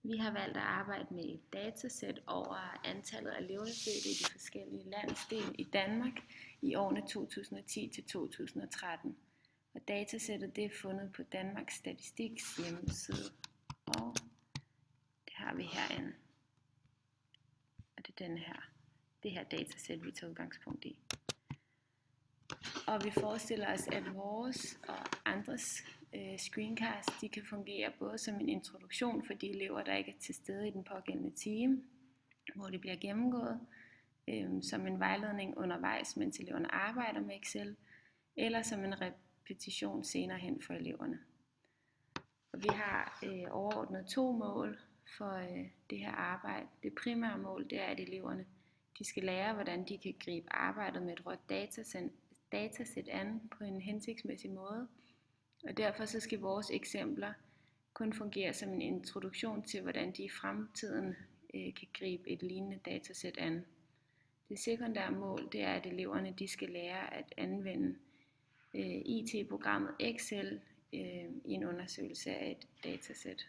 Vi har valgt at arbejde med et datasæt over antallet af levende fødte i de forskellige landsdele i Danmark i årene 2010 til 2013. Og datasættet det er fundet på Danmarks Statistiks hjemmeside. Og det har vi herinde. Og det er det her datasæt, vi tager udgangspunkt i. Og vi forestiller os, at vores og andres screencast, de kan fungere både som en introduktion for de elever, der ikke er til stede i den pågældende time, hvor det bliver gennemgået, som en vejledning undervejs, mens eleverne arbejder med Excel, eller som en repetition senere hen for eleverne. Og vi har overordnet 2 mål for det her arbejde. Det primære mål, det er, at eleverne de skal lære, hvordan de kan gribe arbejdet med et rødt datasæt an på en hensigtsmæssig måde. Og derfor så skal vores eksempler kun fungere som en introduktion til, hvordan de i fremtiden kan gribe et lignende datasæt an. Det sekundære mål, det er, at eleverne de skal lære at anvende IT-programmet Excel i en undersøgelse af et datasæt.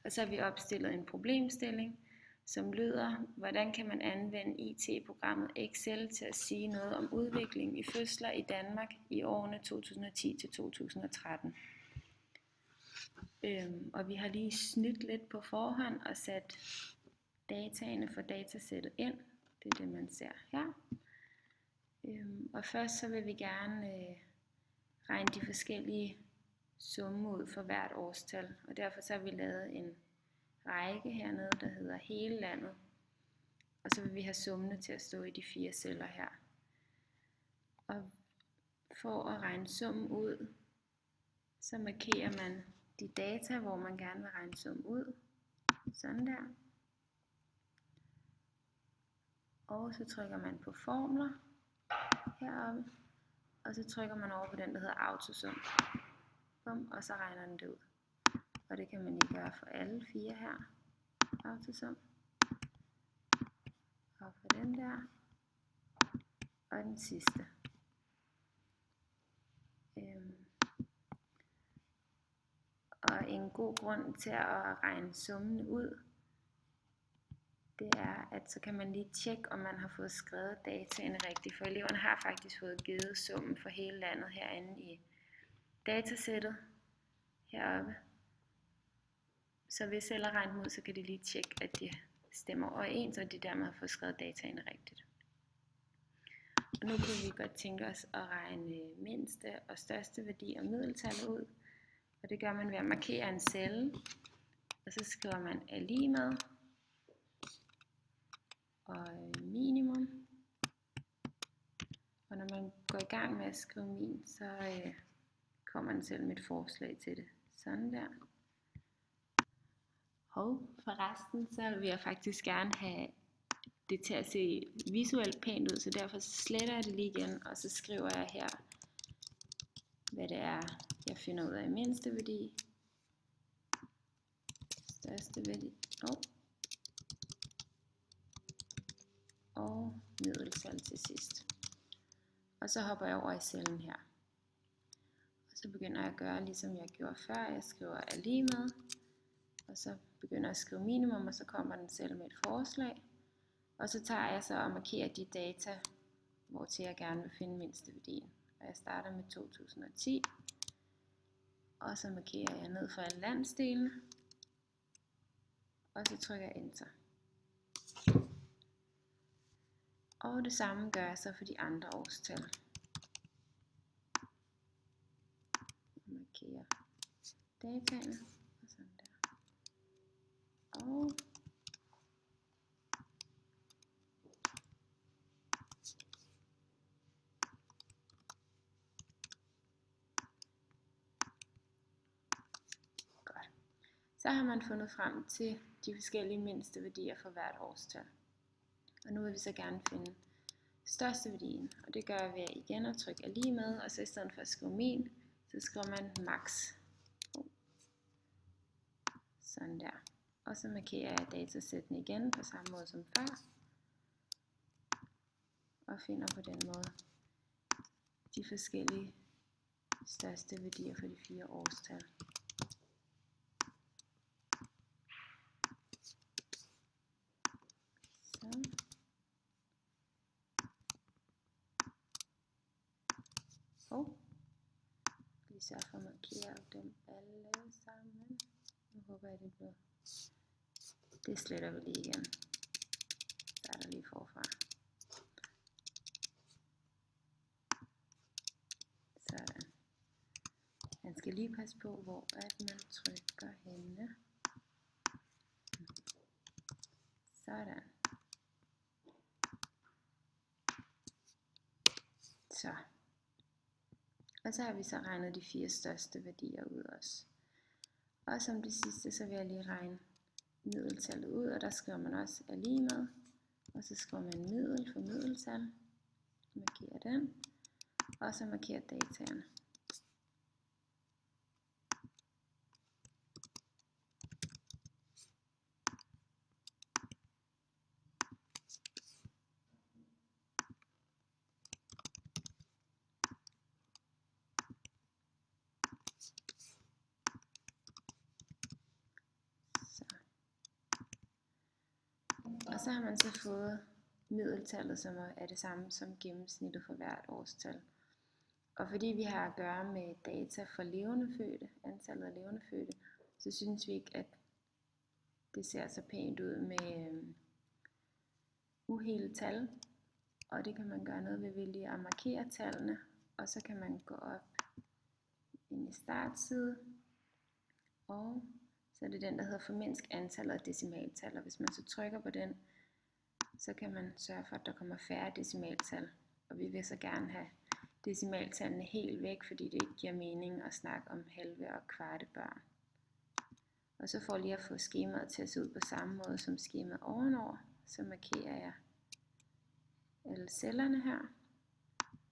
Og så har vi opstillet en problemstilling, som lyder, hvordan kan man anvende IT-programmet Excel til at sige noget om udviklingen i fødsler i Danmark i årene 2010 til 2013. Og vi har lige snydt lidt på forhånd og sat dataene for datasættet ind. Det er det, man ser her. Og først så vil vi gerne regne de forskellige summer ud for hvert årstal. Og derfor så har vi lavet en række hernede, der hedder hele landet. Og så vil vi have summene til at stå i de 4 celler her. Og for at regne summen ud, så markerer man de data, hvor man gerne vil regne summen ud. Sådan der. Og så trykker man på formler heroppe. Og så trykker man over på den, der hedder autosum. Og så regner den det ud. Og det kan man lige gøre for alle 4 her. Autosum. Og for den der. Og den sidste. Og en god grund til at regne summen ud, det er, at så kan man lige tjekke, om man har fået skrevet dataene rigtigt. For eleverne har faktisk fået givet summen for hele landet herinde i datasættet heroppe. Så hvis eller regnet ud, så kan de lige tjekke, at de stemmer overens, og de dermed har fået skrevet dataene rigtigt. Og nu kunne vi godt tænke os at regne mindste og største værdi og middeltallet ud. Og det gør man ved at markere en celle, og så skriver man er lige med og minimum. Og når man går i gang med at skrive min, så kommer den selv med et forslag til det. Sådan der. Og forresten, så vil jeg faktisk gerne have det til at se visuelt pænt ud, så derfor sletter jeg det lige igen, og så skriver jeg her, hvad det er, jeg finder ud af mindste værdi, største værdi, og middeltal til sidst. Og så hopper jeg over i cellen her. Og så begynder jeg at gøre, ligesom jeg gjorde før. Jeg skriver er lige med, og så begynder jeg at skrive minimum, og så kommer den selv med et forslag. Og så tager jeg så og markerer de data, hvortil jeg gerne vil finde mindste værdien. Og jeg starter med 2010. Og så markerer jeg ned for alle landsdelene. Og så trykker jeg enter. Og det samme gør jeg så for de andre årstal. Jeg markerer dataene. Og sådan der. Og så har man fundet frem til de forskellige mindste værdier for hvert årstal. Og nu vil vi så gerne finde største værdien, og det gør jeg ved igen at trykke er lige med, og så i stedet for at skrive min, så skriver man max. Sådan der. Og så markerer jeg datasættene igen på samme måde som før, og finder på den måde de forskellige største værdier for de 4 årstal. sørge for at markere dem alle sammen. Nu håber jeg, det bliver. Det sletter vi lige igen. Så er der lige forfra. Sådan. Man skal lige passe på, hvor at man trykker henne. Sådan. Så. Og så har vi så regnet de 4 største værdier ud også. Og som det sidste, så vil jeg lige regne middeltallet ud, og der skriver man også er lige med. Og så skriver man middel for middeltal. Markerer den. Og så markerer dataerne. Og så har man så fået middeltallet, som er det samme som gennemsnittet for hvert årstal. Og fordi vi har at gøre med data for levende fødte, antallet af levende fødte, så synes vi ikke, at det ser så pænt ud med uhele tal. Og det kan man gøre noget ved lige at markere tallene, og så kan man gå op ind i startside, og så er det den, der hedder formindsk antallet af decimaltal, og hvis man så trykker på den, så kan man sørge for, at der kommer færre decimaltal. Og vi vil så gerne have decimaltallene helt væk, fordi det ikke giver mening at snakke om halve og kvarte børn. Og så for lige at få skemaet til at se ud på samme måde som skemaet ovenover, så markerer jeg alle cellerne her,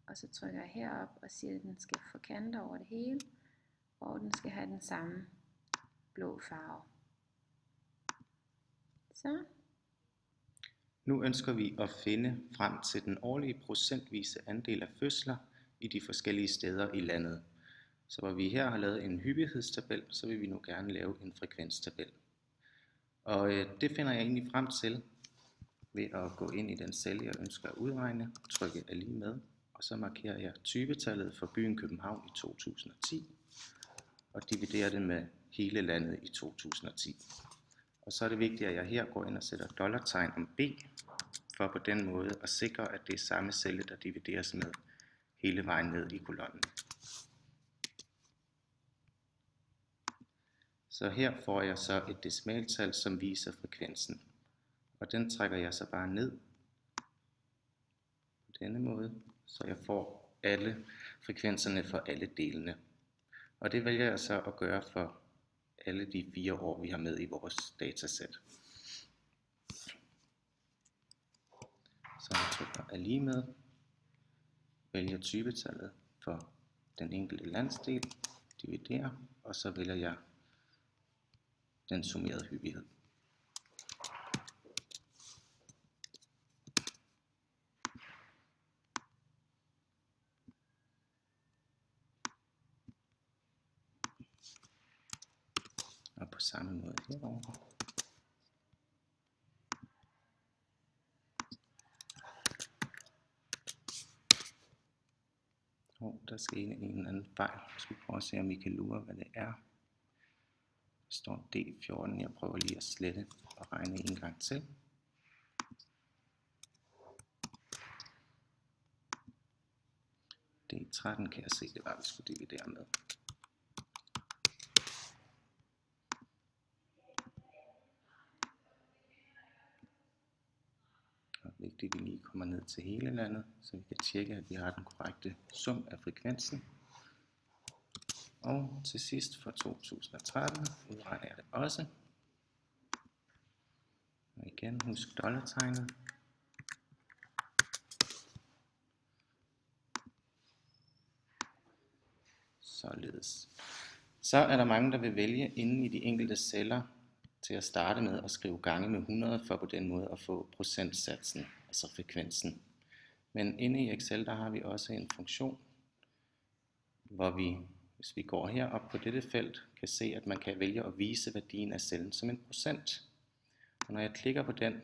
og så trykker jeg herop og siger, at den skal få kanter over det hele, og den skal have den samme blå farve. Så. Nu ønsker vi at finde frem til den årlige procentvise andel af fødsler i de forskellige steder i landet. Så hvor vi her har lavet en hyppighedstabel, så vil vi nu gerne lave en frekvenstabel. Og det finder jeg egentlig frem til ved at gå ind i den celle, jeg ønsker at udregne, trykke er lige med, og så markerer jeg typetallet for byen København i 2010, og dividerer det med hele landet i 2010. Og så er det vigtigt, at jeg her går ind og sætter dollartegn om B, for på den måde at sikre, at det er samme celle, der divideres med hele vejen ned i kolonnen. Så her får jeg så et decimaltal, som viser frekvensen. Og den trækker jeg så bare ned på denne måde, så jeg får alle frekvenserne for alle delene. Og det vælger jeg så at gøre for alle de 4 år, vi har med i vores datasæt. Så jeg trykker er lige med, vælger typetallet for den enkelte landsdel, dividerer, og så vælger jeg den summerede hyppighed. Og på samme måde herovre. Og der skal en eller anden fejl. Jeg skal prøve at se, om vi kan lure, hvad det er. Der står D14. Jeg prøver lige at slette og regne en gang til. D13 kan jeg se, det var, vi skulle dividere med. Og vigtigt, at vi lige kommer ned til hele landet, så vi kan tjekke, at vi har den korrekte sum af frekvensen. Og til sidst for 2013 udregner jeg det også. Og igen, husk dollartegnet. Således. Så er der mange, der vil vælge inde i de enkelte celler til at starte med at skrive gange med 100 for på den måde at få procentsatsen, altså frekvensen. Men inde i Excel, der har vi også en funktion, hvor vi, hvis vi går herop på dette felt, kan se, at man kan vælge at vise værdien af cellen som en procent. Og når jeg klikker på den,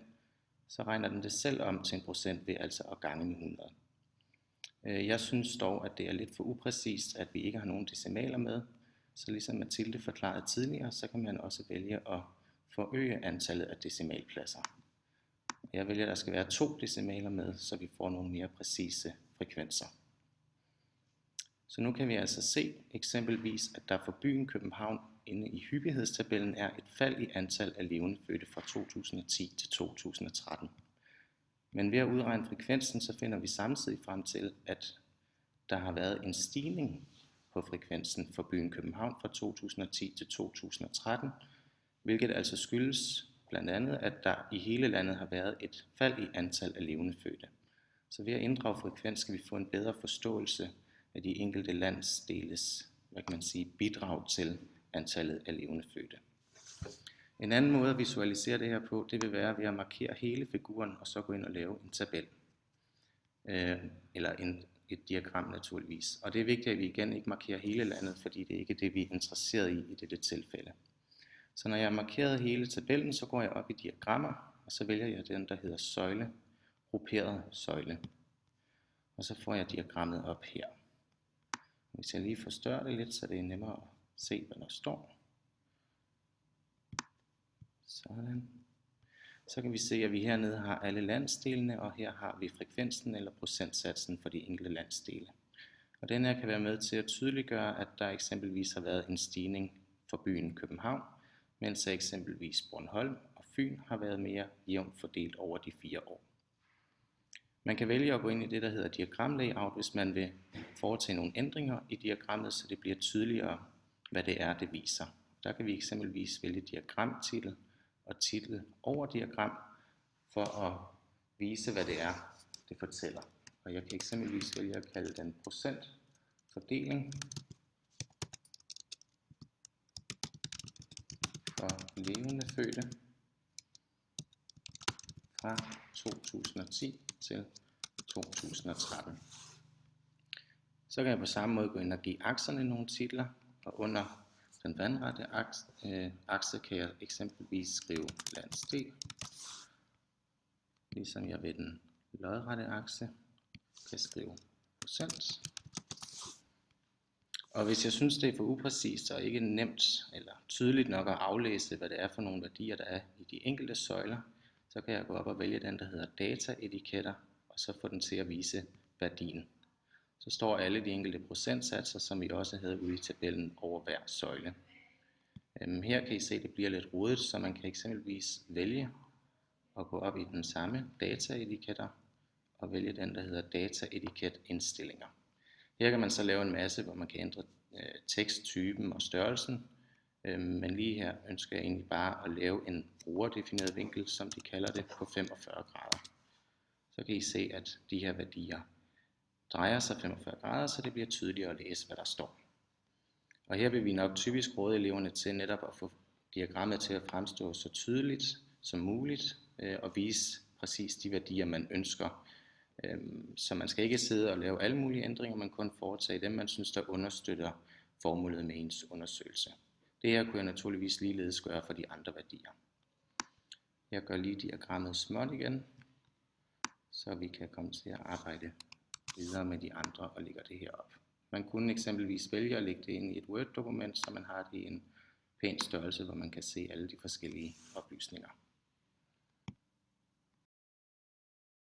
så regner den det selv om til en procent ved altså at gange med 100. Jeg synes dog, at det er lidt for upræcist, at vi ikke har nogen decimaler med. Så ligesom Mathilde forklarede tidligere, så kan man også vælge at forøge antallet af decimalpladser. Jeg vælger, at der skal være 2 decimaler med, så vi får nogle mere præcise frekvenser. Så nu kan vi altså se eksempelvis, at der for byen København inde i hyppighedstabellen er et fald i antal af levende fødte fra 2010 til 2013. Men ved at udregne frekvensen, så finder vi samtidig frem til, at der har været en stigning på frekvensen for byen København fra 2010 til 2013, hvilket altså skyldes blandt andet, at der i hele landet har været et fald i antal af levende fødte. Så ved at inddrage frekvens skal vi få en bedre forståelse af de enkelte landsdeles, bidrag til antallet af levende fødte. En anden måde at visualisere det her på, det vil være ved at markere hele figuren og så gå ind og lave en tabel. Eller et diagram naturligvis. Og det er vigtigt, at vi igen ikke markerer hele landet, fordi det ikke er det, vi er interesseret i dette tilfælde. Så når jeg har markeret hele tabellen, så går jeg op i diagrammer, og så vælger jeg den, der hedder søjle, grupperet søjle. Og så får jeg diagrammet op her. Hvis jeg lige forstørrer det lidt, så det er nemmere at se, hvad der står. Sådan. Så kan vi se, at vi hernede har alle landsdelene, og her har vi frekvensen eller procentsatsen for de enkelte landsdele. Og den her kan være med til at tydeliggøre, at der eksempelvis har været en stigning for byen København, mens eksempelvis Bornholm og Fyn har været mere jævnt fordelt over de 4 år. Man kan vælge at gå ind i det, der hedder diagramlayout, hvis man vil foretage nogle ændringer i diagrammet, så det bliver tydeligere, hvad det er, det viser. Der kan vi eksempelvis vælge diagramtitel og titel over diagram, for at vise, hvad det er, det fortæller. Og jeg kan eksempelvis vælge at kalde den procentfordeling for levende fødte fra 2010 til 2013. Så kan jeg på samme måde gå ind og give akserne nogle titler, og under den vandrette akse kan jeg eksempelvis skrive landsdel, ligesom jeg ved den lodrette akse kan skrive procent. Og hvis jeg synes, det er for upræcist og ikke nemt eller tydeligt nok at aflæse, hvad det er for nogle værdier, der er i de enkelte søjler, så kan jeg gå op og vælge den, der hedder dataetiketter, og så få den til at vise værdien. Så står alle de enkelte procentsatser, som vi også havde ude i tabellen over hver søjle. Her kan I se, at det bliver lidt rodet, så man kan eksempelvis vælge at gå op i den samme dataetiketter og vælge den, der hedder dataetiket indstillinger. Her kan man så lave en masse, hvor man kan ændre teksttypen og størrelsen, men lige her ønsker jeg egentlig bare at lave en brugerdefineret vinkel, som de kalder det, på 45 grader. Så kan I se, at de her værdier drejer sig 45 grader, så det bliver tydeligere at læse, hvad der står. Og her vil vi nok typisk råde eleverne til netop at få diagrammet til at fremstå så tydeligt som muligt og vise præcis de værdier, man ønsker. Så man skal ikke sidde og lave alle mulige ændringer, man kun foretage dem, man synes, der understøtter formålet med ens undersøgelse. Det her kunne jeg naturligvis ligeledes gøre for de andre værdier. Jeg gør lige diagrammet småt igen, så vi kan komme til at arbejde videre med de andre og lægger det her op. Man kunne eksempelvis vælge at lægge det ind i et Word-dokument, så man har det i en pæn størrelse, hvor man kan se alle de forskellige oplysninger.